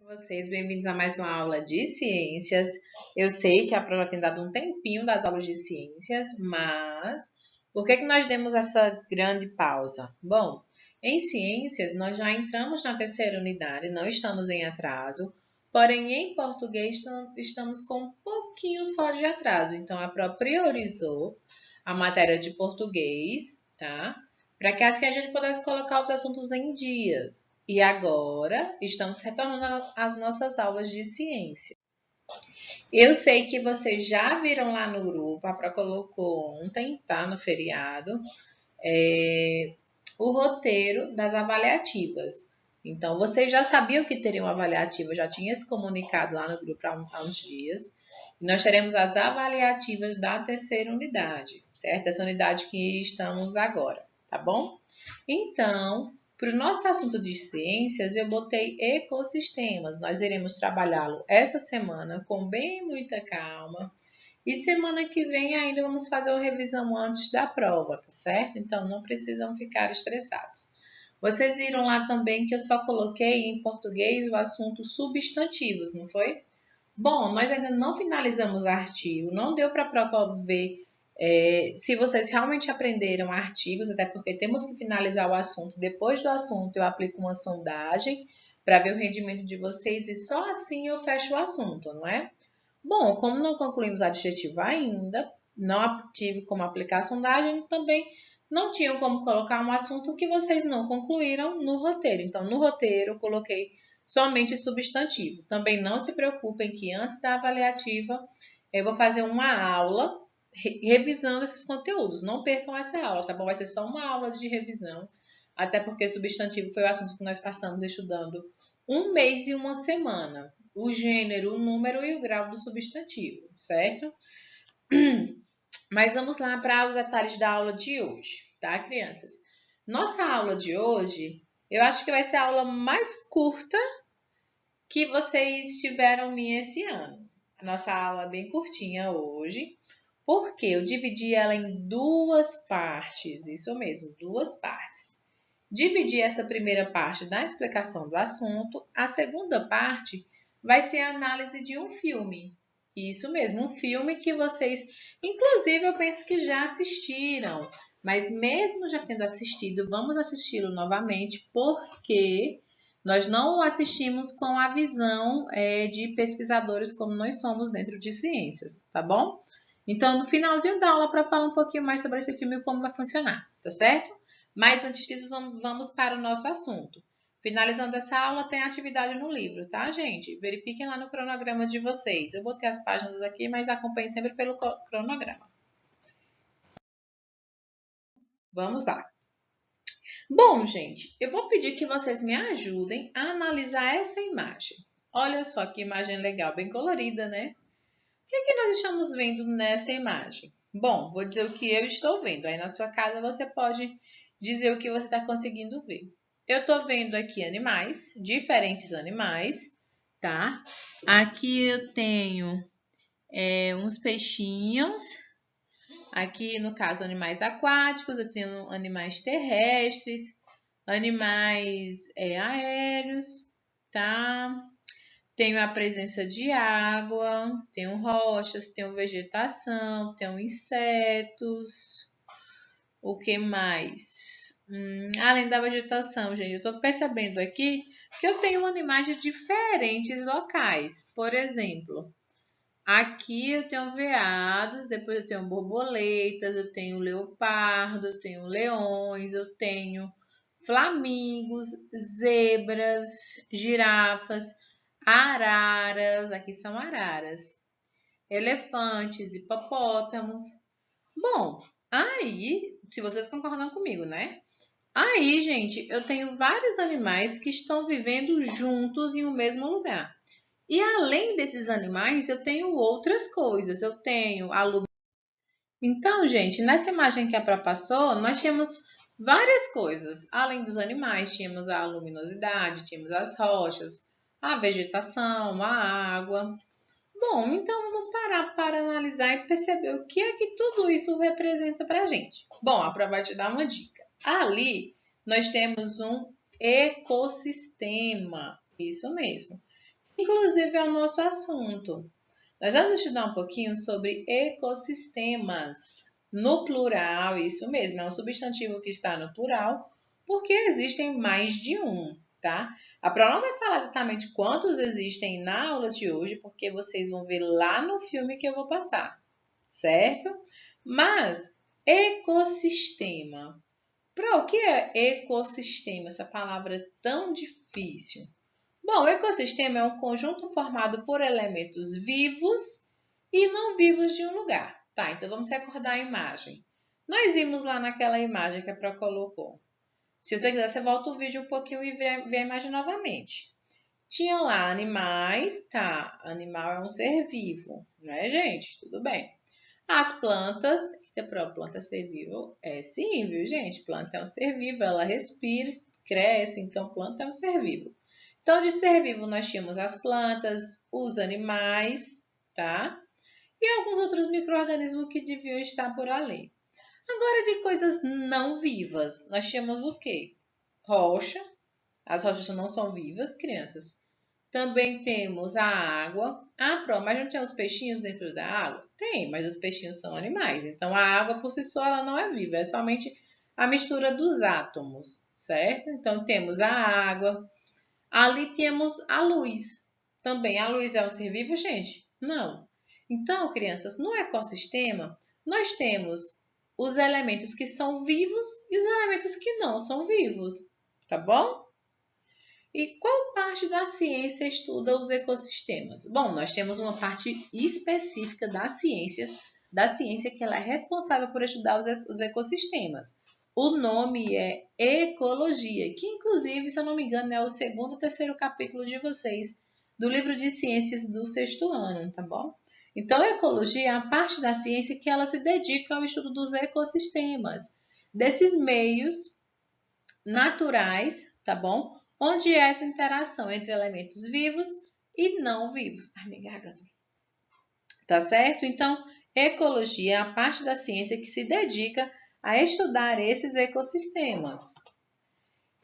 Vocês, bem-vindos a mais uma aula de ciências. Eu sei que a prova tem dado um tempinho das aulas de ciências, mas por que nós demos essa grande pausa? Bom, em ciências nós já entramos na terceira unidade, não estamos em atraso, porém em português estamos com um pouquinho só de atraso. Então a prova priorizou a matéria de português, tá? Para que assim a gente pudesse colocar os assuntos em dias. E agora estamos retornando às nossas aulas de ciência. Eu sei que vocês já viram lá no grupo, a Pro colocou ontem, tá? No feriado, o roteiro das avaliativas. Então, vocês já sabiam que teriam avaliativa, já tinha se comunicado lá no grupo há uns dias. E nós teremos as avaliativas da terceira unidade, certo? Essa unidade que estamos agora, tá bom? Então, para o nosso assunto de ciências, eu botei ecossistemas. Nós iremos trabalhá-lo essa semana com bem muita calma. E semana que vem ainda vamos fazer uma revisão antes da prova, tá certo? Então, não precisam ficar estressados. Vocês viram lá também que eu só coloquei em português o assunto substantivos, não foi? Bom, nós ainda não finalizamos o artigo, não deu para a prova ver se vocês realmente aprenderam artigos, até porque temos que finalizar o assunto. Depois do assunto, eu aplico uma sondagem para ver o rendimento de vocês e só assim eu fecho o assunto, não é? Bom, como não concluímos adjetivo ainda, não tive como aplicar a sondagem, também não tinham como colocar um assunto que vocês não concluíram no roteiro. Então, no roteiro, eu coloquei somente substantivo. Também não se preocupem que antes da avaliativa, eu vou fazer uma aula revisando esses conteúdos. Não percam essa aula, tá bom? Vai ser só uma aula de revisão, até porque substantivo foi o assunto que nós passamos estudando um mês e uma semana. O gênero, o número e o grau do substantivo, certo? Mas vamos lá para os detalhes da aula de hoje, tá, crianças? Nossa aula de hoje, eu acho que vai ser a aula mais curta que vocês tiveram minha esse ano. A nossa aula é bem curtinha hoje, porque eu dividi ela em duas partes, isso mesmo, duas partes. Dividi essa primeira parte da explicação do assunto, a segunda parte vai ser a análise de um filme. Isso mesmo, um filme que vocês, inclusive, eu penso que já assistiram, mas mesmo já tendo assistido, vamos assisti-lo novamente, porque nós não o assistimos com a visão de pesquisadores como nós somos dentro de ciências, tá bom? Então, no finalzinho da aula, para falar um pouquinho mais sobre esse filme e como vai funcionar, tá certo? Mas antes disso, vamos para o nosso assunto. Finalizando essa aula, tem atividade no livro, tá, gente? Verifiquem lá no cronograma de vocês. Eu botei as páginas aqui, mas acompanhem sempre pelo cronograma. Vamos lá. Bom, gente, eu vou pedir que vocês me ajudem a analisar essa imagem. Olha só que imagem legal, bem colorida, né? O que é que nós estamos vendo nessa imagem? Bom, vou dizer o que eu estou vendo. Aí na sua casa você pode dizer o que você está conseguindo ver. Eu estou vendo aqui animais, diferentes animais, tá? Aqui eu tenho uns peixinhos. Aqui, no caso, animais aquáticos, eu tenho animais terrestres, animais aéreos, tá? Tenho a presença de água, tenho rochas, tenho vegetação, tenho insetos. O que mais? Além da vegetação, gente, eu estou percebendo aqui que eu tenho animais de diferentes locais. Por exemplo, aqui eu tenho veados, depois eu tenho borboletas, eu tenho leopardo, eu tenho leões, eu tenho flamingos, zebras, girafas, araras, aqui são araras, elefantes, hipopótamos. Bom, aí, se vocês concordam comigo, né? Aí, gente, eu tenho vários animais que estão vivendo juntos em um mesmo lugar. E além desses animais, eu tenho outras coisas. Eu tenho a luminosidade. Então, gente, nessa imagem que a Prá passou, nós tínhamos várias coisas. Além dos animais, tínhamos a luminosidade, tínhamos as rochas, a vegetação, a água. Bom, então vamos parar para analisar e perceber o que é que tudo isso representa para a gente. Bom, a Prá vai te dar uma dica. Ali, nós temos um ecossistema. Isso mesmo. inclusive é o nosso assunto. Nós vamos estudar um pouquinho sobre ecossistemas. No plural, isso mesmo, é um substantivo que está no plural, porque existem mais de um, tá? A Pro não vai falar exatamente quantos existem na aula de hoje, porque vocês vão ver lá no filme que eu vou passar, certo? Mas, ecossistema. Pro, o que é ecossistema? Essa palavra é tão difícil. Bom, o ecossistema é um conjunto formado por elementos vivos e não vivos de um lugar. Tá, então vamos recordar a imagem. Nós vimos lá naquela imagem que a Pro colocou. Se você quiser, você volta o vídeo um pouquinho e vê a imagem novamente. Tinha lá animais, tá? Animal é um ser vivo, né, gente? Tudo bem. As plantas, eita, Pro, planta é ser vivo? É sim, viu, gente? Planta é um ser vivo, ela respira, cresce, então planta é um ser vivo. Então, de ser vivo, nós tínhamos as plantas, os animais, tá? E alguns outros micro-organismos que deviam estar por ali. Agora, de coisas não vivas, nós tínhamos o quê? Rocha. As rochas não são vivas, crianças. Também temos a água. Ah, pronto, mas não tem os peixinhos dentro da água? Tem, mas os peixinhos são animais. Então, a água por si só ela não é viva, é somente a mistura dos átomos, certo? Então, temos a água. Ali temos a luz. Também a luz é um ser vivo, gente? Não. Então, crianças, no ecossistema, nós temos os elementos que são vivos e os elementos que não são vivos, tá bom? E qual parte da ciência estuda os ecossistemas? Bom, nós temos uma parte específica da ciência que ela é responsável por estudar os ecossistemas. O nome é ecologia, que inclusive, se eu não me engano, é o segundo ou terceiro capítulo de vocês do livro de ciências do sexto ano, tá bom? Então, ecologia é a parte da ciência que ela se dedica ao estudo dos ecossistemas, desses meios naturais, tá bom? Onde é essa interação entre elementos vivos e não vivos. Ai, minha garganta. Tá certo? Então, ecologia é a parte da ciência que se dedica a estudar esses ecossistemas.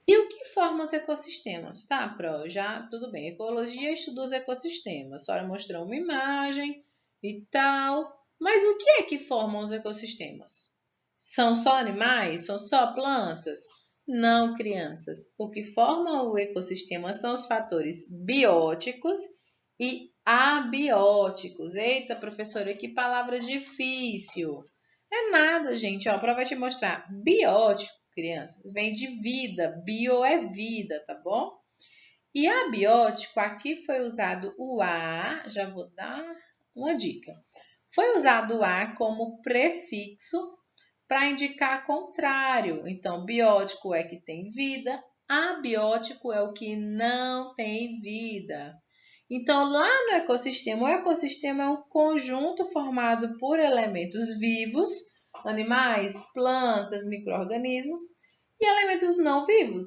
E o que forma os ecossistemas? Tá, Pro, já tudo bem. Ecologia estuda os ecossistemas. A senhora mostrou uma imagem e tal. Mas o que é que formam os ecossistemas? São só animais? São só plantas? Não, crianças. O que forma o ecossistema são os fatores bióticos e abióticos. Eita, professora, que palavra difícil. É nada, gente. Ó, a prova vai te mostrar. Biótico, crianças, vem de vida. Bio é vida, tá bom? E abiótico, aqui foi usado o A. Já vou dar uma dica. Foi usado o A como prefixo para indicar contrário. Então, biótico é que tem vida, abiótico é o que não tem vida. Então, lá no ecossistema, o ecossistema é um conjunto formado por elementos vivos, animais, plantas, micro-organismos, e elementos não vivos,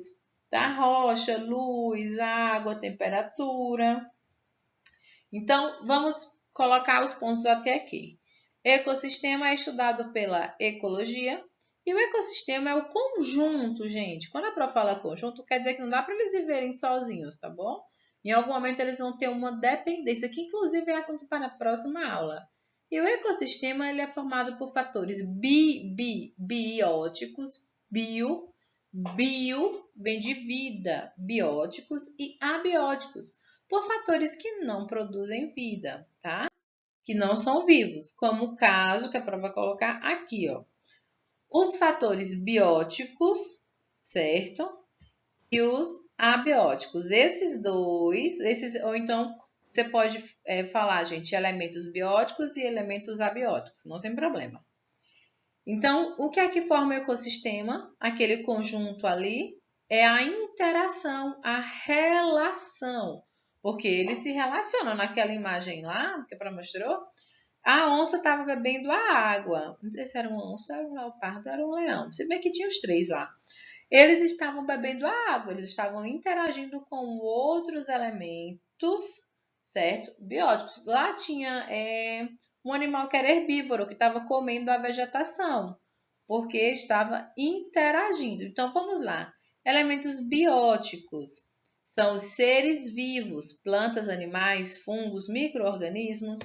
tá? Rocha, luz, água, temperatura. Então, vamos colocar os pontos até aqui. Ecossistema é estudado pela ecologia e o ecossistema é o conjunto, gente. Quando a Pro fala conjunto, quer dizer que não dá para eles viverem sozinhos, tá bom? Em algum momento eles vão ter uma dependência, que inclusive é assunto para a próxima aula. E o ecossistema ele é formado por fatores bióticos, bio vem de vida, bióticos e abióticos, por fatores que não produzem vida, tá? Que não são vivos, como o caso que a prova vai colocar aqui, ó. Os fatores bióticos, certo? E os abióticos. Esses dois, ou então você pode falar, gente, elementos bióticos e elementos abióticos, não tem problema. Então, o que é que forma o ecossistema? Aquele conjunto ali é a interação, a relação, porque eles se relacionam. Naquela imagem lá, que a Pró mostrou, a onça estava bebendo a água. Não sei se era uma onça, era um leopardo, era um leão. Se bem que tinha os três lá. Eles estavam bebendo a água, eles estavam interagindo com outros elementos, certo? Bióticos. Lá tinha um animal que era herbívoro, que estava comendo a vegetação, porque estava interagindo. Então, vamos lá. Elementos bióticos. São os seres vivos, plantas, animais, fungos, micro-organismos.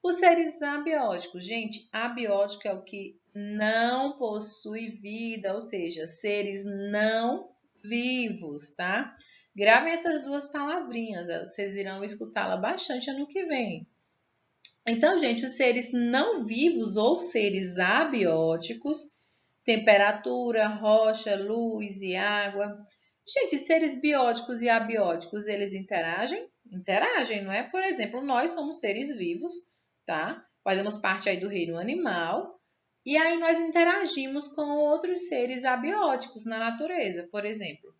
Os seres abióticos, gente, abiótico é o que não possui vida, ou seja, seres não vivos, tá? Gravem essas duas palavrinhas, vocês irão escutá-la bastante ano que vem. Então, gente, os seres não vivos ou seres abióticos, temperatura, rocha, luz e água. Gente, seres bióticos e abióticos, eles interagem? Interagem, não é? Por exemplo, nós somos seres vivos, tá? Fazemos parte aí do reino animal. E aí nós interagimos com outros seres abióticos na natureza. Por exemplo,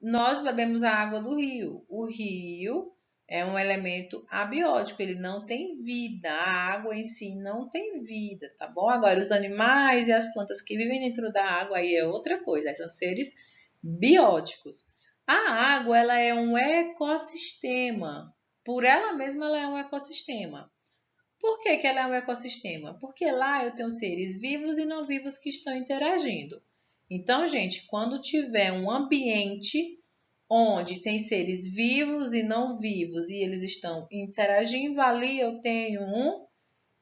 nós bebemos a água do rio. O rio é um elemento abiótico, ele não tem vida. A água em si não tem vida, tá bom? Agora, os animais e as plantas que vivem dentro da água aí é outra coisa, são seres bióticos. A água, ela é um ecossistema. Por ela mesma, ela é um ecossistema. Por que que ela é um ecossistema? Porque lá eu tenho seres vivos e não vivos que estão interagindo. Então, gente, quando tiver um ambiente onde tem seres vivos e não vivos e eles estão interagindo, ali eu tenho um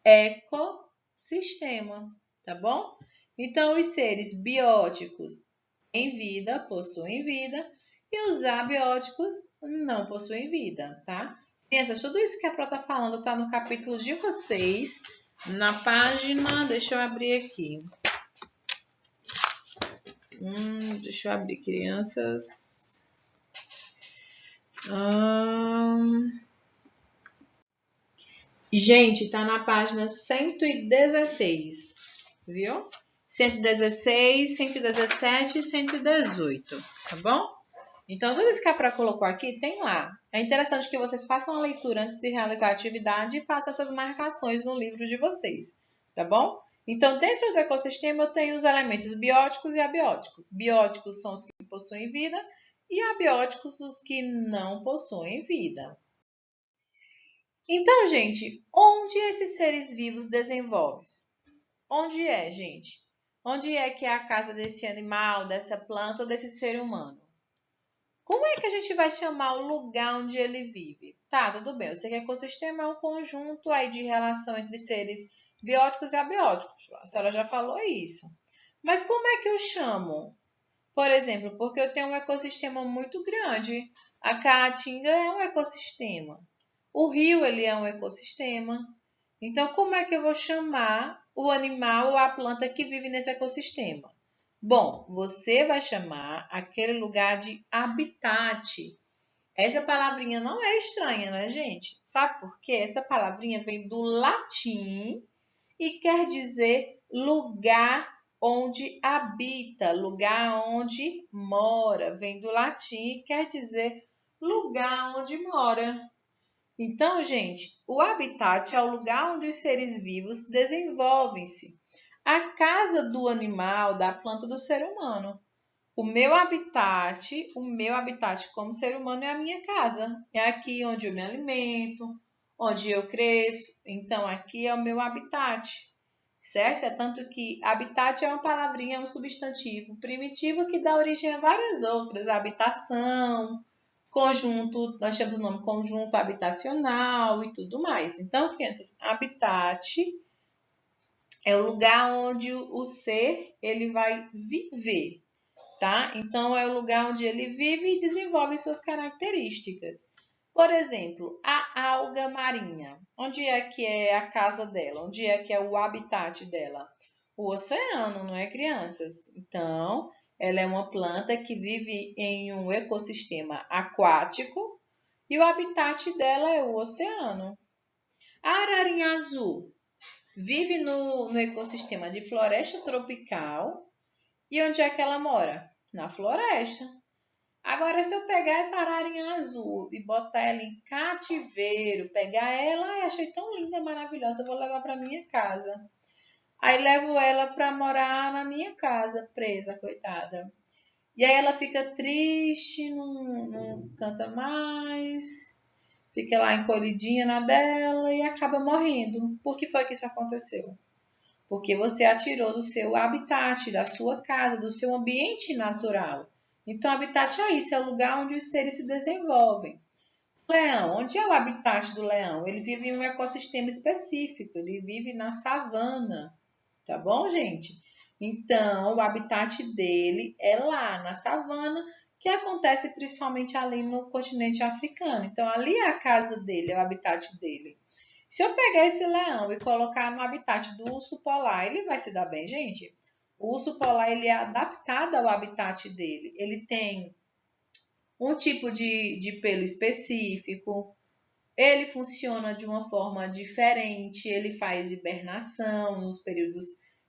ecossistema, tá bom? Então, os seres bióticos têm vida, possuem vida, e os abióticos não possuem vida, tá? Crianças, tudo isso que a Pro está falando está no capítulo de vocês, na página, deixa eu abrir aqui. Deixa eu abrir, crianças. Gente, tá na página 116, viu? 116, 117 e 118, tá bom? Então, tudo isso que a Pro colocou aqui tem lá. É interessante que vocês façam a leitura antes de realizar a atividade e façam essas marcações no livro de vocês, tá bom? Então, dentro do ecossistema, eu tenho os elementos bióticos e abióticos. Bióticos são os que possuem vida e abióticos os que não possuem vida. Então, gente, onde esses seres vivos desenvolvem-se? Onde é, gente? Onde é que é a casa desse animal, dessa planta ou desse ser humano? Como é que a gente vai chamar o lugar onde ele vive? Tá, tudo bem. Eu sei que ecossistema é um conjunto aí de relação entre seres bióticos e abióticos. A senhora já falou isso. Mas como é que eu chamo? Por exemplo, porque eu tenho um ecossistema muito grande. A caatinga é um ecossistema. O rio, ele é um ecossistema. Então, como é que eu vou chamar o animal ou a planta que vive nesse ecossistema? Bom, você vai chamar aquele lugar de habitat. Essa palavrinha não é estranha, né, gente? Sabe por quê? Essa palavrinha vem do latim e quer dizer lugar onde habita, lugar onde mora. Vem do latim e quer dizer lugar onde mora. Então, gente, o habitat é o lugar onde os seres vivos desenvolvem-se. A casa do animal, da planta, do ser humano. O meu habitat como ser humano é a minha casa. É aqui onde eu me alimento, onde eu cresço. Então, aqui é o meu habitat, certo? É tanto que habitat é uma palavrinha, é um substantivo primitivo que dá origem a várias outras. Habitação, conjunto, nós temos o nome conjunto habitacional e tudo mais. Então, crianças, habitat é o lugar onde o ser ele vai viver, tá? Então, é o lugar onde ele vive e desenvolve suas características. Por exemplo, a alga marinha. Onde é que é a casa dela? Onde é que é o habitat dela? O oceano, não é, crianças? Então, ela é uma planta que vive em um ecossistema aquático e o habitat dela é o oceano. A ararinha azul vive no ecossistema de floresta tropical. E onde é que ela mora? Na floresta. Agora, se eu pegar essa ararinha azul e botar ela em cativeiro, pegar ela, ai, achei tão linda, maravilhosa, eu vou levar para minha casa. Aí levo ela para morar na minha casa, presa, coitada. E aí ela fica triste, não canta mais, fica lá encolhidinha na dela e acaba morrendo. Por que foi que isso aconteceu? Porque você a tirou do seu habitat, da sua casa, do seu ambiente natural. Então, o habitat é isso, é o lugar onde os seres se desenvolvem. Leão, onde é o habitat do leão? Ele vive em um ecossistema específico, ele vive na savana, tá bom, gente? Então, o habitat dele é lá na savana, que acontece principalmente ali no continente africano. Então, ali é a casa dele, é o habitat dele. Se eu pegar esse leão e colocar no habitat do urso polar, ele vai se dar bem, gente? O urso polar ele é adaptado ao habitat dele. Ele tem um tipo de pelo específico, ele funciona de uma forma diferente, ele faz hibernação nos períodos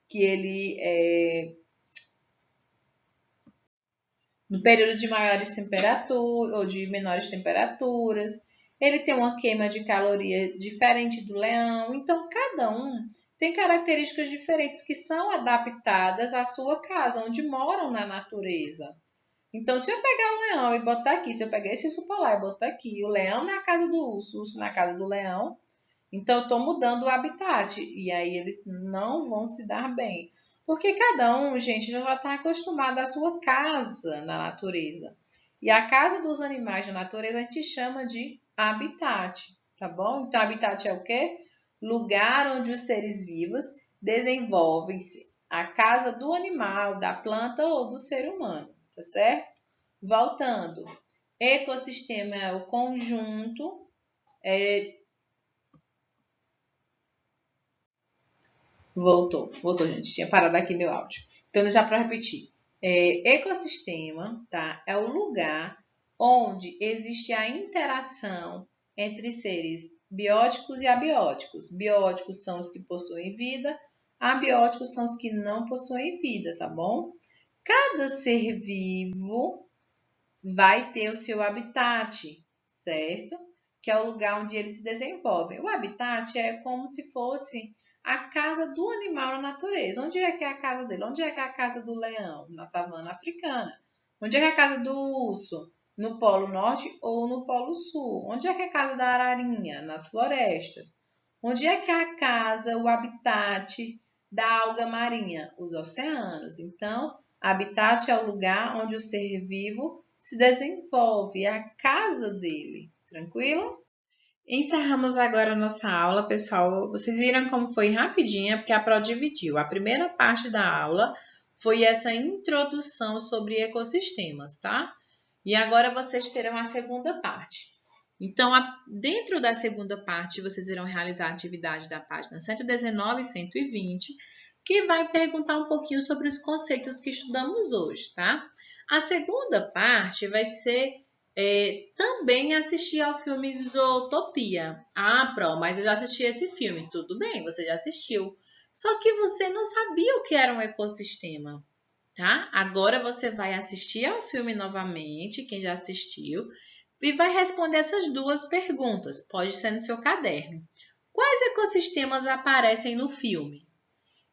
que no período de maiores temperaturas ou de menores temperaturas. Ele tem uma queima de caloria diferente do leão. Então, cada um tem características diferentes que são adaptadas à sua casa, onde moram na natureza. Então, se eu pegar o leão e botar aqui, se eu pegar esse urso polar e botar aqui, o leão na casa do urso, o urso na casa do leão, então eu estou mudando o habitat. E aí eles não vão se dar bem. Porque cada um, gente, já está acostumado à sua casa na natureza. E a casa dos animais na natureza a gente chama de habitat, tá bom? Então, habitat é o quê? Lugar onde os seres vivos desenvolvem-se. A casa do animal, da planta ou do ser humano, tá certo? Voltando, ecossistema é o conjunto, voltou, gente. Tinha parado aqui meu áudio. Então, já para repetir. Ecossistema, tá? É o lugar onde existe a interação entre seres bióticos e abióticos. Bióticos são os que possuem vida, abióticos são os que não possuem vida, tá bom? Cada ser vivo vai ter o seu habitat, certo? Que é o lugar onde ele se desenvolve. O habitat é como se fosse a casa do animal na natureza. Onde é que é a casa dele? Onde é que é a casa do leão? Na savana africana. Onde é que é a casa do urso? No Polo Norte ou no Polo Sul? Onde é que é a casa da ararinha? Nas florestas. Onde é que é a casa, o habitat da alga marinha? Os oceanos. Então, habitat é o lugar onde o ser vivo se desenvolve, é a casa dele. Tranquilo? Encerramos agora a nossa aula, pessoal. Vocês viram como foi rapidinha, porque a Pro dividiu. A primeira parte da aula foi essa introdução sobre ecossistemas, tá? E agora vocês terão a segunda parte. Então, dentro da segunda parte, vocês irão realizar a atividade da página 119 e 120, que vai perguntar um pouquinho sobre os conceitos que estudamos hoje, tá? A segunda parte vai ser também assistir ao filme Zootopia. Ah, Pro, mas eu já assisti esse filme. Tudo bem, você já assistiu. Só que você não sabia o que era um ecossistema, tá? Agora você vai assistir ao filme novamente, quem já assistiu, e vai responder essas duas perguntas. Pode ser no seu caderno. Quais ecossistemas aparecem no filme?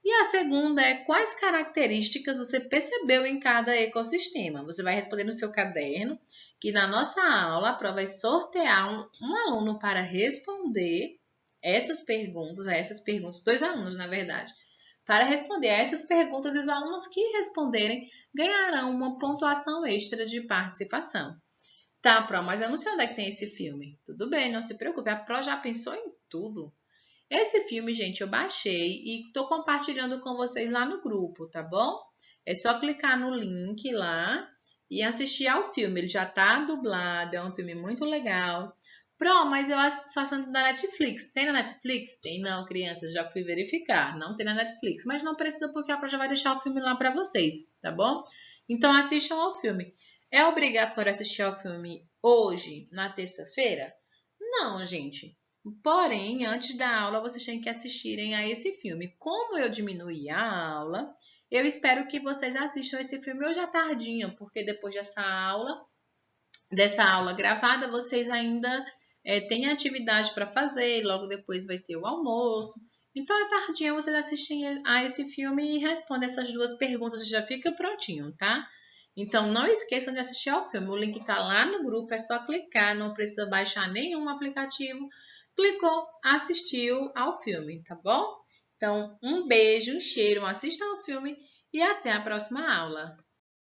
E a segunda é quais características você percebeu em cada ecossistema. Você vai responder no seu caderno, que na nossa aula a prova vai sortear um aluno para responder essas perguntas, dois alunos na verdade, para responder a essas perguntas e os alunos que responderem ganharão uma pontuação extra de participação. Tá, Pro, mas eu não sei onde é que tem esse filme. Tudo bem, não se preocupe, a Pro já pensou em tudo. Esse filme, gente, eu baixei e estou compartilhando com vocês lá no grupo, tá bom? É só clicar no link lá e assistir ao filme. Ele já tá dublado, é um filme muito legal. Pro, mas eu só assisto da Netflix. Tem na Netflix? Tem não, crianças, já fui verificar. Não tem na Netflix, mas não precisa porque a Pro já vai deixar o filme lá para vocês, tá bom? Então assistam ao filme. É obrigatório assistir ao filme hoje, na terça-feira? Não, gente. Porém, antes da aula, vocês têm que assistirem a esse filme. Como eu diminuí a aula, eu espero que vocês assistam esse filme hoje à tardinha, porque depois dessa aula gravada, vocês ainda têm atividade para fazer, logo depois vai ter o almoço. Então, à tardinha, vocês assistem a esse filme e respondem essas duas perguntas, já fica prontinho, tá? Então, não esqueçam de assistir ao filme. O link está lá no grupo, é só clicar, não precisa baixar nenhum aplicativo. Clicou, assistiu ao filme, tá bom? Então, um beijo, um cheiro, assistam ao filme e até a próxima aula.